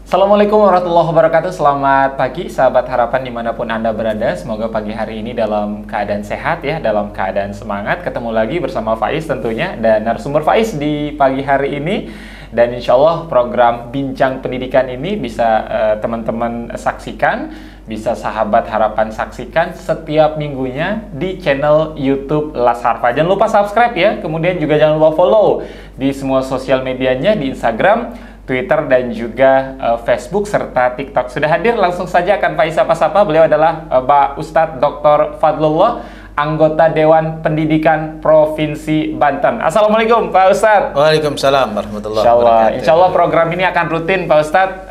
Assalamualaikum warahmatullahi wabarakatuh. Selamat pagi sahabat harapan dimanapun Anda berada. Semoga pagi hari ini dalam keadaan sehat ya, dalam keadaan semangat. Ketemu lagi bersama Faiz tentunya dan narasumber Faiz di pagi hari ini. Dan insya Allah program Bincang Pendidikan ini bisa teman-teman saksikan, bisa sahabat harapan saksikan setiap minggunya di channel YouTube Las Harfa. Jangan lupa subscribe ya, kemudian juga jangan lupa follow di semua sosial medianya, di Instagram, Twitter, dan juga Facebook serta TikTok. Sudah hadir, langsung saja akan Faiz sapa-sapa. Beliau adalah Pak Ustadz Dr. Fadlullah, anggota Dewan Pendidikan Provinsi Banten. Assalamualaikum Pak Ustadz. Waalaikumsalam warahmatullahi wabarakatuh. Insya Allah program ini akan rutin Pak Ustadz,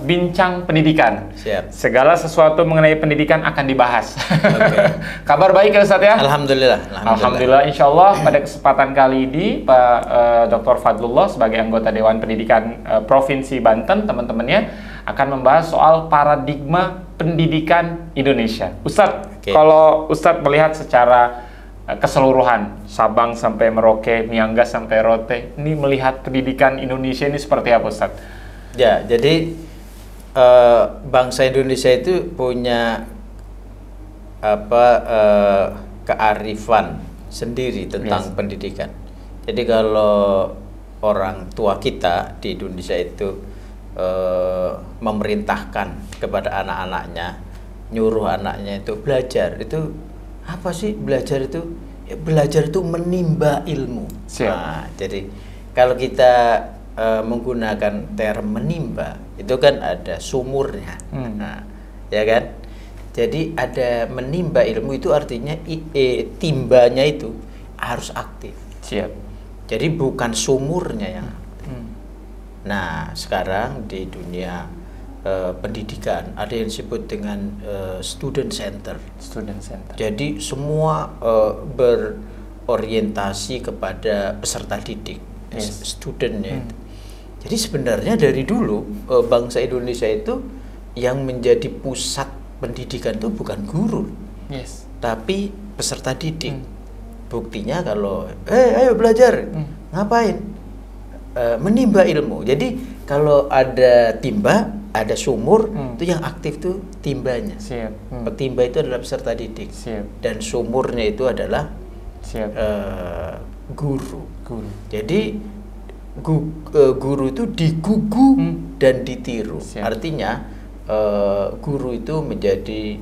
Bincang Pendidikan. Siap. Segala sesuatu mengenai pendidikan akan dibahas. Okay. Kabar baik ya Ustadz ya? Alhamdulillah. Insya Allah pada kesempatan kali ini Pak Dr. Fadlullah sebagai anggota Dewan Pendidikan Provinsi Banten, teman-temannya akan membahas soal paradigma pendidikan Indonesia. Ustadz, kalau Ustadz melihat secara keseluruhan, Sabang sampai Merauke, Miangas sampai Rote, ini melihat pendidikan Indonesia ini seperti apa Ustadz? Ya, jadi bangsa Indonesia itu punya kearifan sendiri tentang pendidikan. Jadi kalau orang tua kita di Indonesia itu memerintahkan kepada anak-anaknya, nyuruh anaknya itu belajar. Itu apa sih belajar itu? Ya, belajar itu menimba ilmu. Nah, jadi kalau kita menggunakan term menimba, itu kan ada sumurnya, nah, ya kan? Jadi ada menimba ilmu itu artinya timbanya itu harus aktif. Siap. Jadi bukan sumurnya yang Nah, sekarang di dunia pendidikan ada yang disebut dengan student center. Student center. Jadi semua berorientasi kepada peserta didik, studentnya. Jadi sebenarnya dari dulu bangsa Indonesia itu yang menjadi pusat pendidikan itu bukan guru, tapi peserta didik. Buktinya kalau, ayo belajar, ngapain? Menimba ilmu. Jadi kalau ada timba, ada sumur, itu yang aktif tuh timbanya. Petimba itu adalah peserta didik. Dan sumurnya itu adalah guru. Jadi guru itu digugu dan ditiru. Artinya guru itu menjadi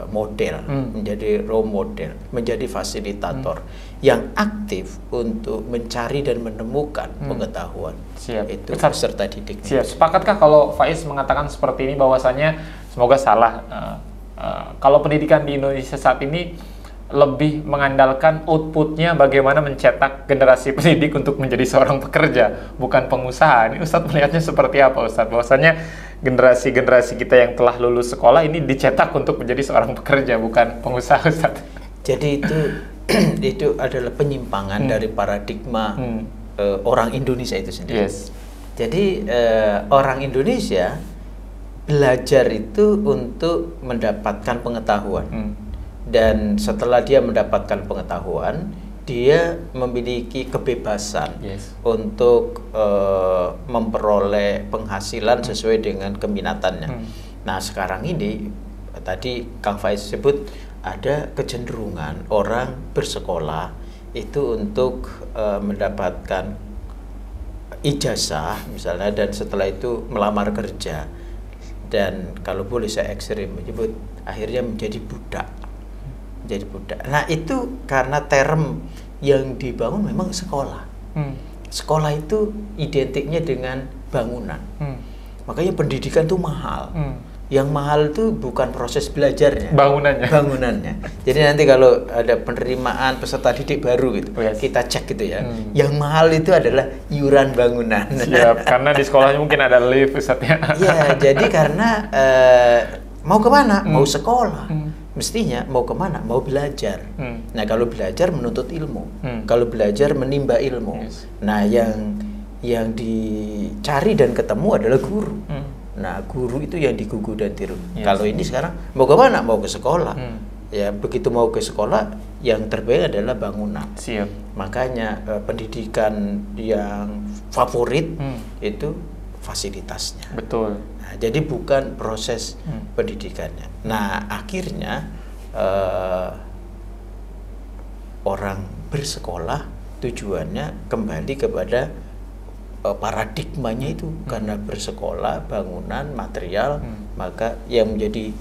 model, menjadi role model, menjadi fasilitator yang aktif untuk mencari dan menemukan pengetahuan. Itu peserta didik. Sepakatkah kalau Faiz mengatakan seperti ini, bahwasanya semoga salah, kalau pendidikan di Indonesia saat ini lebih mengandalkan outputnya bagaimana mencetak generasi pendidik untuk menjadi seorang pekerja, bukan pengusaha. Ini Ustadz melihatnya seperti apa Ustadz? Bahwasanya generasi-generasi kita yang telah lulus sekolah ini dicetak untuk menjadi seorang pekerja, bukan pengusaha Ustadz. Jadi itu adalah penyimpangan dari paradigma orang Indonesia itu sendiri. Jadi orang Indonesia belajar itu untuk mendapatkan pengetahuan. Dan setelah dia mendapatkan pengetahuan, dia memiliki kebebasan untuk memperoleh penghasilan sesuai dengan keminatannya. Nah, sekarang ini tadi Kang Faiz sebut ada kecenderungan orang bersekolah itu untuk mendapatkan ijazah misalnya, dan setelah itu melamar kerja, dan kalau boleh saya ekstrim menyebut akhirnya menjadi budak. Nah, itu karena term yang dibangun memang sekolah. Sekolah itu identiknya dengan bangunan. Makanya pendidikan itu mahal. Yang mahal itu bukan proses belajarnya, bangunannya. Jadi nanti kalau ada penerimaan peserta didik baru gitu, kita cek gitu ya. Yang mahal itu adalah iuran bangunan. Karena di sekolahnya mungkin ada lift Ustadz. Ya, jadi karena mau kemana? Mau sekolah. Mestinya mau kemana? Mau belajar. Nah, kalau belajar menuntut ilmu, kalau belajar menimba ilmu. Nah, yang dicari dan ketemu adalah guru. Nah, guru itu yang digugu dan tiru. Kalau ini sekarang mau ke mana? Mau ke sekolah. Ya, begitu mau ke sekolah, yang terbaik adalah bangunan. Makanya pendidikan yang favorit itu fasilitasnya. Betul. Nah, jadi bukan proses pendidikannya. Nah, akhirnya orang bersekolah tujuannya kembali kepada paradigmanya itu, karena bersekolah, bangunan, material, maka yang menjadi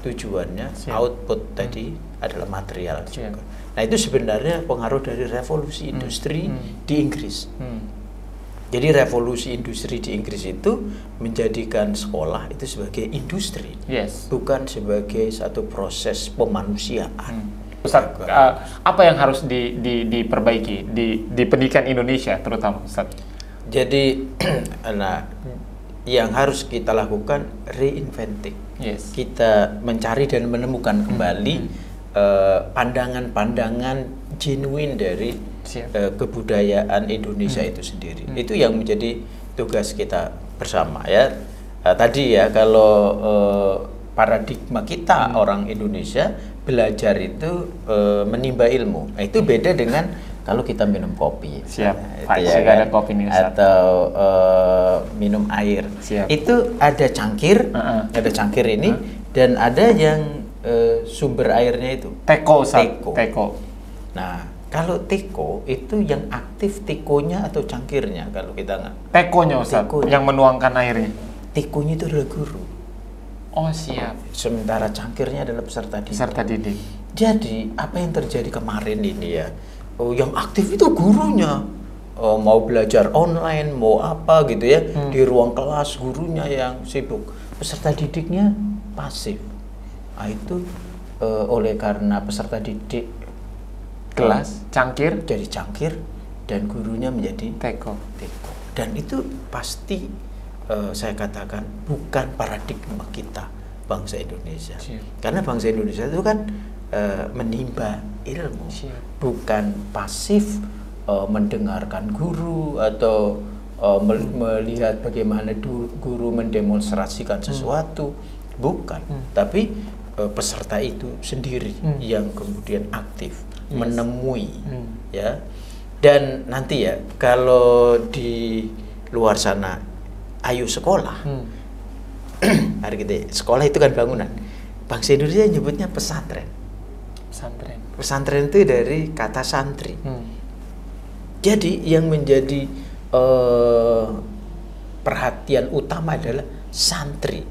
tujuannya output tadi adalah material juga. Nah, itu sebenarnya pengaruh dari revolusi industri di Inggris. Jadi revolusi industri di Inggris itu menjadikan sekolah itu sebagai industri, bukan sebagai satu proses pemanusiaan. Ustaz, apa yang harus diperbaiki di pendidikan Indonesia terutama, Ustaz? Jadi, nah, yang harus kita lakukan reinventing. Kita mencari dan menemukan kembali pandangan-pandangan genuine dari kebudayaan Indonesia itu sendiri. Itu yang menjadi tugas kita bersama, ya. Tadi ya, kalau paradigma kita orang Indonesia belajar itu menimba ilmu. Nah, itu beda dengan kalau kita minum kopi. Ada kopi nih, Ustaz. Atau minum air. Itu ada cangkir, ada cangkir ini, dan ada yang sumber airnya itu. Teko, Ustaz. Teko. Nah, kalau teko itu yang aktif tekonya atau cangkirnya kalau kita nggak. Tekonya, Ustaz, yang menuangkan airnya. Tekonya itu adalah guru. Oh, siap. Sementara cangkirnya adalah peserta didik. Peserta didik. Jadi apa yang terjadi kemarin ini ya? Yang aktif itu gurunya. Mau belajar online, mau apa gitu ya, di ruang kelas gurunya yang sibuk. Peserta didiknya pasif. Nah, itu oleh karena peserta didik kelas cangkir jadi cangkir dan gurunya menjadi teko. Dan itu pasti saya katakan bukan paradigma kita bangsa Indonesia. Karena bangsa Indonesia itu kan menimba ilmu, bukan pasif mendengarkan guru atau melihat bagaimana guru mendemonstrasikan sesuatu, bukan. Tapi peserta itu sendiri yang kemudian aktif menemui, ya. Dan nanti ya, kalau di luar sana, ayo sekolah. Hari kita sekolah itu kan bangunan. Bangsa Indonesia nyebutnya pesantren. Pesantren itu dari kata santri. Jadi yang menjadi perhatian utama adalah santri.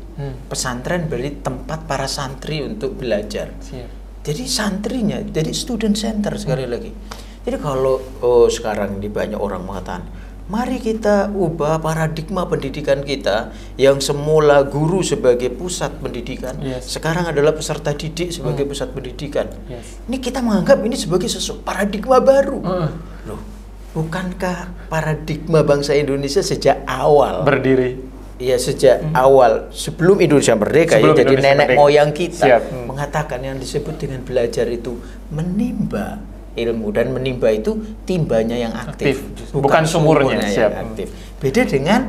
Pesantren berarti tempat para santri untuk belajar. Jadi santrinya, jadi student center sekali lagi. Jadi kalau sekarang ini banyak orang mengatakan, mari kita ubah paradigma pendidikan kita yang semula guru sebagai pusat pendidikan, sekarang adalah peserta didik sebagai pusat pendidikan. Ini kita menganggap ini sebagai paradigma baru. Loh, bukankah paradigma bangsa Indonesia sejak awal berdiri? Ya, sejak awal sebelum Indonesia merdeka, ya, jadi nenek moyang kita mengatakan yang disebut dengan belajar itu menimba ilmu, dan menimba itu timbanya yang aktif, bukan sumurnya yang aktif. Beda dengan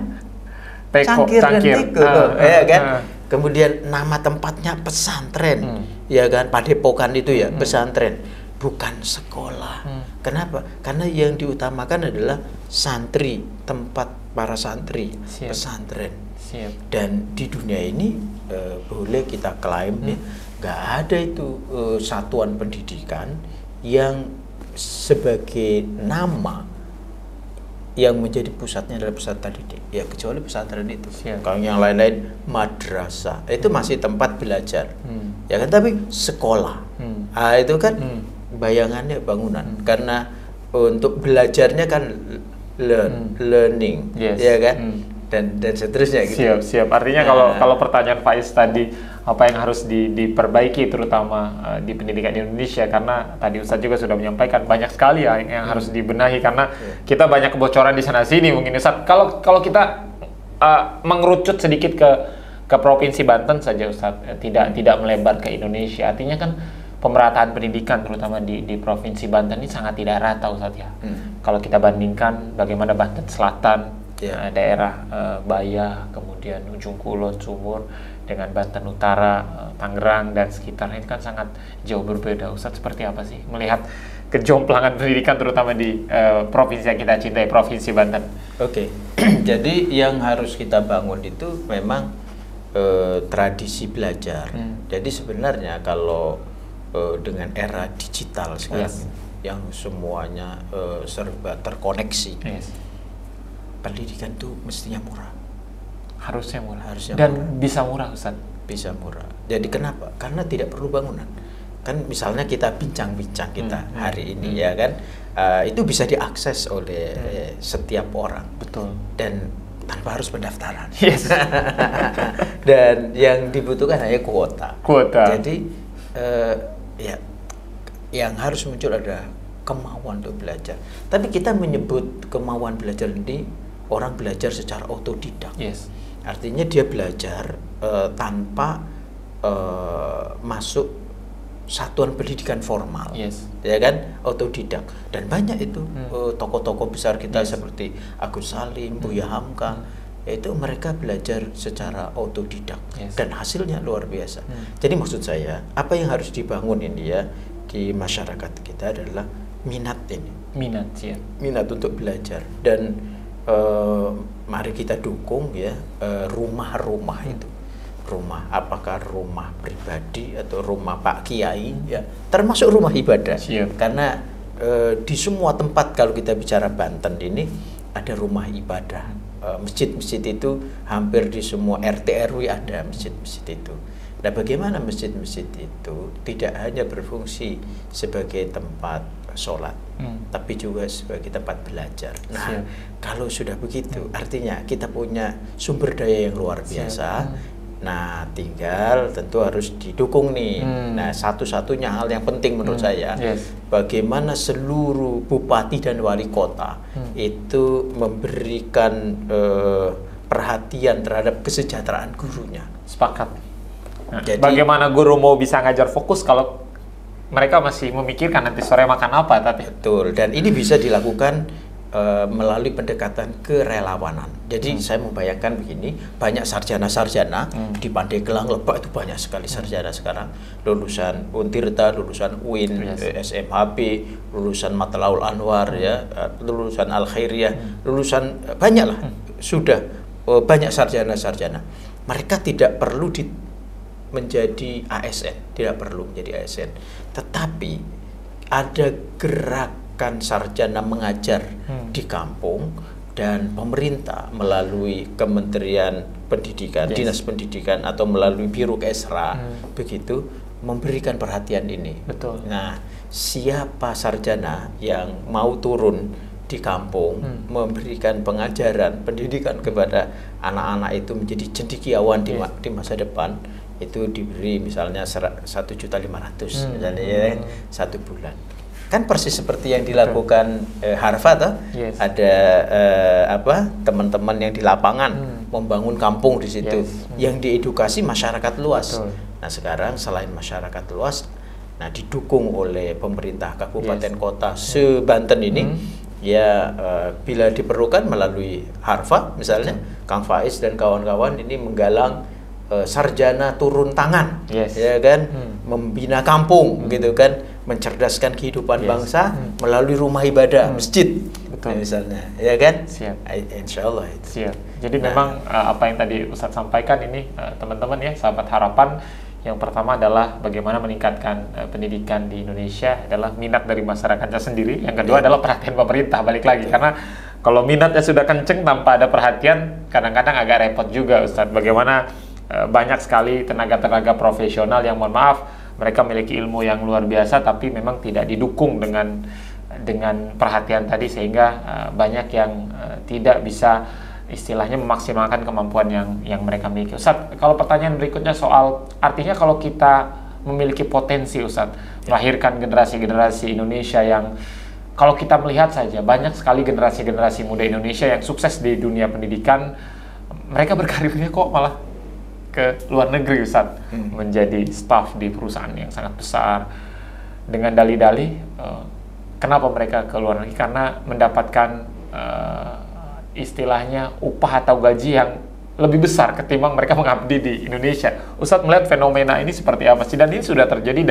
cangkir dan teko, ya kan? Kemudian nama tempatnya pesantren, ya kan? Padepokan itu ya pesantren, bukan sekolah. Kenapa? Karena yang diutamakan adalah santri, tempat para santri, pesantren. Dan di dunia ini boleh kita klaim ya, nggak ada itu satuan pendidikan yang sebagai nama yang menjadi pusatnya adalah peserta didik, ya kecuali pesantren itu. Kalau yang lain-lain madrasah itu masih tempat belajar, ya kan, tapi sekolah, itu kan bayangannya bangunan, karena untuk belajarnya kan learning, ya kan, dan seterusnya gitu. Siap. Artinya kalau pertanyaan Faiz tadi, apa yang harus diperbaiki terutama di pendidikan di Indonesia, karena tadi Ustadz juga sudah menyampaikan banyak sekali ya yang harus dibenahi, karena kita banyak kebocoran di sana sini mungkin Ustadz. Kalau kita mengerucut sedikit ke Provinsi Banten saja Ustadz, tidak melebar ke Indonesia, artinya kan pemerataan pendidikan terutama di Provinsi Banten ini sangat tidak rata Ustadz ya. Kalau kita bandingkan bagaimana Banten Selatan, daerah Baya, kemudian Ujung Kulon, Sumur, dengan Banten Utara, Tangerang dan sekitarnya, itu kan sangat jauh berbeda. Ustadz seperti apa sih melihat kejomplangan pendidikan terutama di provinsi yang kita cintai, Provinsi Banten. Oke. Jadi yang harus kita bangun itu memang tradisi belajar. Jadi sebenarnya kalau dengan era digital sekarang yang semuanya serba terkoneksi, pendidikan itu mestinya murah. Harusnya murah. murah. Dan bisa murah, Ustaz. Bisa murah. Jadi kenapa? Karena tidak perlu bangunan. Kan misalnya kita bincang-bincang kita hari ini ya kan, itu bisa diakses oleh setiap orang. Betul. Dan tanpa harus pendaftaran. Yes. Dan yang dibutuhkan hanya kuota. Jadi ya yang harus muncul ada kemauan untuk belajar. Tapi kita menyebut kemauan belajar ini orang belajar secara otodidak. Yes. Artinya dia belajar tanpa masuk satuan pendidikan formal, ya kan, otodidak. Dan banyak itu tokoh-tokoh besar kita seperti Agus Salim, Buya Hamka, itu mereka belajar secara otodidak dan hasilnya luar biasa. Jadi maksud saya, apa yang harus dibangun ini ya di masyarakat kita adalah minat ini, minat untuk belajar. Dan mari kita dukung ya rumah-rumah itu. Rumah, apakah rumah pribadi atau rumah Pak Kiai ya, termasuk rumah ibadah. Karena di semua tempat kalau kita bicara Banten ini ada rumah ibadah. Masjid-masjid itu hampir di semua RT RW ada masjid-masjid itu. Nah, bagaimana masjid-masjid itu tidak hanya berfungsi sebagai tempat sholat, tapi juga sebagai tempat belajar. Nah, kalau sudah begitu, artinya kita punya sumber daya yang luar biasa. Nah, tinggal tentu harus didukung nih. Nah, satu-satunya hal yang penting menurut saya, bagaimana seluruh bupati dan wali kota itu memberikan perhatian terhadap kesejahteraan gurunya. Sepakat. Nah, jadi, bagaimana guru mau bisa ngajar fokus kalau mereka masih memikirkan nanti sore makan apa, tapi betul. Dan ini bisa dilakukan melalui pendekatan kerelawanan. Jadi saya membayangkan begini, banyak sarjana-sarjana di Pandeglang, Lebak itu banyak sekali sarjana sekarang, lulusan Untirta, lulusan UIN, SMHB, lulusan Matlaul Anwar ya, lulusan Al Khairiyah, lulusan banyak lah, sudah banyak sarjana-sarjana. Mereka tidak perlu menjadi ASN, tidak perlu menjadi ASN, tetapi ada gerakan sarjana mengajar di kampung, dan pemerintah melalui Kementerian Pendidikan, Dinas Pendidikan atau melalui Biro Kesra begitu memberikan perhatian ini. Betul. Nah, siapa sarjana yang mau turun di kampung memberikan pengajaran, pendidikan kepada anak-anak itu menjadi cendekiawan di masa depan, itu diberi misalnya 1.500.000 misalnya ya, 1 bulan. Kan persis seperti yang dilakukan Harvard, ada teman-teman yang di lapangan membangun kampung di situ, yang diedukasi masyarakat luas. Nah, sekarang selain masyarakat luas, nah didukung oleh pemerintah kabupaten kota se-Banten ini, ya bila diperlukan melalui Harvard misalnya, Kang Faiz dan kawan-kawan ini menggalang sarjana turun tangan, ya kan, membina kampung gitu kan, mencerdaskan kehidupan bangsa melalui rumah ibadah, masjid, misalnya, ya kan? Insya Allah itu. Jadi memang apa yang tadi Ustadz sampaikan ini, teman-teman ya, sahabat harapan, yang pertama adalah bagaimana meningkatkan pendidikan di Indonesia adalah minat dari masyarakatnya sendiri. Yang kedua adalah perhatian pemerintah, balik lagi, karena kalau minatnya sudah kenceng tanpa ada perhatian, kadang-kadang agak repot juga, Ustadz. Bagaimana banyak sekali tenaga-tenaga profesional yang mohon maaf mereka memiliki ilmu yang luar biasa tapi memang tidak didukung dengan perhatian tadi, sehingga banyak yang tidak bisa istilahnya memaksimalkan kemampuan yang mereka miliki. Ustadz, kalau pertanyaan berikutnya soal artinya kalau kita memiliki potensi, Ustadz, melahirkan generasi-generasi Indonesia yang kalau kita melihat saja banyak sekali generasi-generasi muda Indonesia yang sukses di dunia pendidikan, mereka berkarirnya kok malah ke luar negeri, Ustadz, menjadi staf di perusahaan yang sangat besar dengan dalih-dalih kenapa mereka ke luar negeri, karena mendapatkan istilahnya upah atau gaji yang lebih besar ketimbang mereka mengabdi di Indonesia. Ustadz melihat fenomena ini seperti apa sih, dan ini sudah terjadi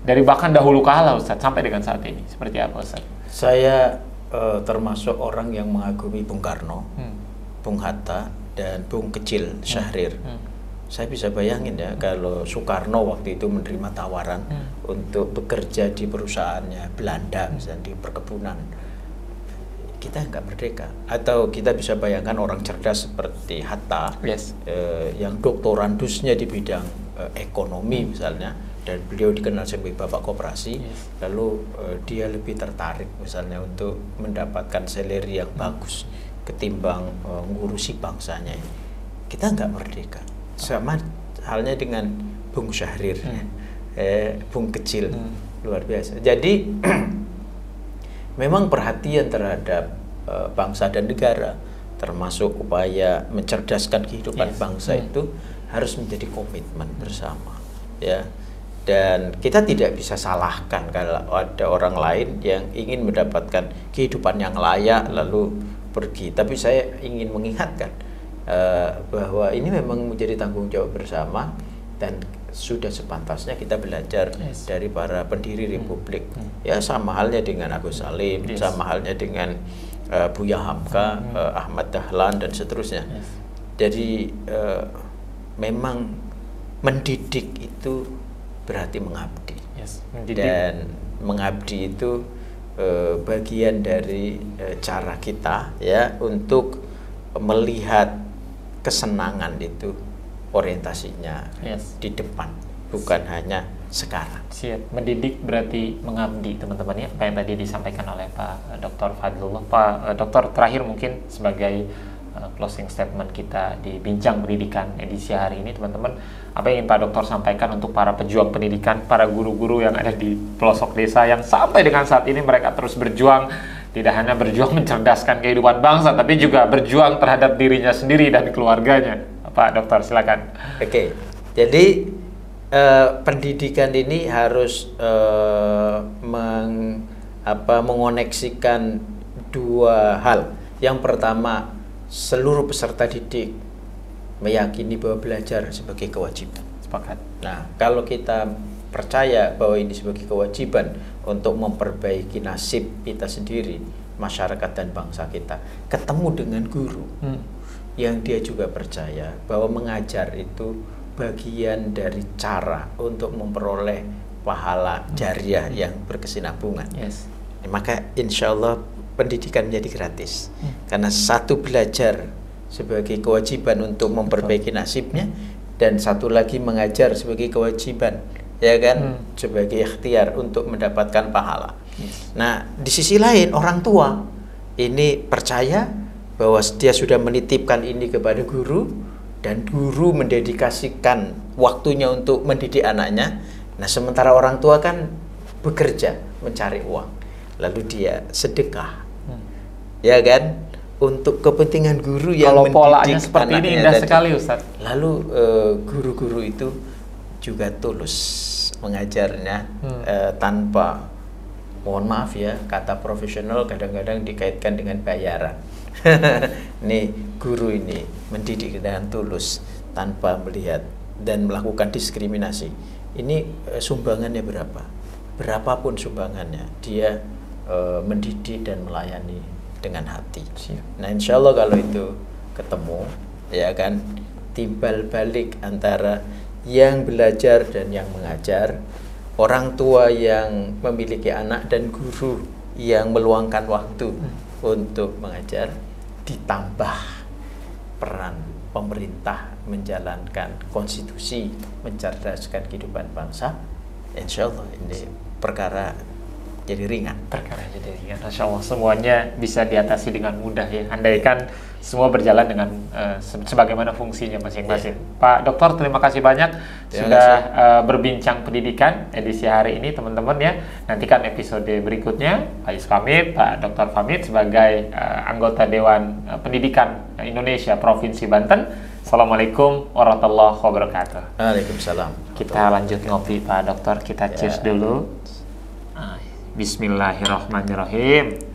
dari bahkan dahulu kala Ustadz sampai dengan saat ini seperti apa Ustadz? Saya termasuk orang yang mengagumi Bung Karno, Bung Hatta, dan Bung Kecil Syahrir. Saya bisa bayangin ya kalau Soekarno waktu itu menerima tawaran untuk bekerja di perusahaannya Belanda, misalnya di perkebunan, kita nggak merdeka. Atau kita bisa bayangkan orang cerdas seperti Hatta, yang doktorandusnya di bidang ekonomi misalnya, dan beliau dikenal sebagai bapak koperasi, lalu dia lebih tertarik misalnya untuk mendapatkan salary yang bagus ketimbang ngurusi bangsanya ini. Kita nggak merdeka. Sama halnya dengan Bung Syahrir, Bung Kecil, luar biasa. Jadi memang perhatian terhadap bangsa dan negara, termasuk upaya mencerdaskan kehidupan bangsa itu harus menjadi komitmen bersama, ya. Dan kita tidak bisa salahkan kalau ada orang lain yang ingin mendapatkan kehidupan yang layak lalu pergi. Tapi saya ingin mengingatkan bahwa ini memang menjadi tanggung jawab bersama, dan sudah sepantasnya kita belajar dari para pendiri Republik. Ya, sama halnya dengan Agus Salim, sama halnya dengan Buya Hamka, Ahmad Dahlan, dan seterusnya. Jadi memang mendidik itu berarti mengabdi, dan mengabdi itu bagian dari cara kita ya untuk melihat kesenangan itu orientasinya di depan, bukan hanya sekarang. Siap. Mendidik berarti mengabdi, teman-teman ya. Apa yang tadi disampaikan oleh Pak Dr. Fadlullah. Pak Dokter, terakhir mungkin sebagai closing statement kita di Bincang Pendidikan edisi hari ini, teman-teman, apa yang ingin Pak Dokter sampaikan untuk para pejuang pendidikan, para guru-guru yang ada di pelosok desa yang sampai dengan saat ini mereka terus berjuang, tidak hanya berjuang mencerdaskan kehidupan bangsa, tapi juga berjuang terhadap dirinya sendiri dan keluarganya. Pak Dokter, silakan. Oke, jadi pendidikan ini harus mengoneksikan dua hal. Yang pertama, seluruh peserta didik meyakini bahwa belajar sebagai kewajiban. Sepakat. Nah, kalau kita percaya bahwa ini sebagai kewajiban untuk memperbaiki nasib kita sendiri, masyarakat dan bangsa kita, ketemu dengan guru yang dia juga percaya bahwa mengajar itu bagian dari cara untuk memperoleh pahala jariah yang berkesinambungan. Maka insya Allah pendidikan menjadi gratis, karena satu belajar sebagai kewajiban untuk memperbaiki nasibnya, dan satu lagi mengajar sebagai kewajiban, ya kan, sebagai ikhtiar untuk mendapatkan pahala. Nah, di sisi lain orang tua ini percaya bahwa dia sudah menitipkan ini kepada guru, dan guru mendedikasikan waktunya untuk mendidik anaknya. Nah, sementara orang tua kan bekerja mencari uang, lalu dia sedekah, ya kan, untuk kepentingan guru yang kalau mendidik polanya seperti ini indah tadi. sekali, Ustaz. Lalu guru-guru itu juga tulus mengajarnya tanpa, mohon maaf ya, kata profesional kadang-kadang dikaitkan dengan bayaran. Nih, guru ini mendidik dengan tulus tanpa melihat dan melakukan diskriminasi. Ini sumbangannya berapa? Berapapun sumbangannya, dia mendidik dan melayani dengan hati. Nah, insya Allah kalau itu ketemu, ya kan, timbal balik antara yang belajar dan yang mengajar, orang tua yang memiliki anak dan guru yang meluangkan waktu untuk mengajar, ditambah peran pemerintah menjalankan konstitusi, mencerdaskan kehidupan bangsa, insya Allah ini perkara jadi ringan. Perkara jadi ringan, Masya Allah, semuanya bisa diatasi dengan mudah ya, andaikan semua berjalan dengan sebagaimana fungsinya masing-masing. Pak Dokter, terima kasih banyak sudah berbincang pendidikan edisi hari ini, teman-teman ya. Nantikan episode berikutnya. Faiz pamit, Pak Dokter pamit sebagai anggota Dewan Pendidikan Indonesia Provinsi Banten. Assalamualaikum warahmatullahi wabarakatuh. Waalaikumsalam. Kita lanjut ngopi, Pak Dokter. Kita cheers dulu. Bismillahirrahmanirrahim.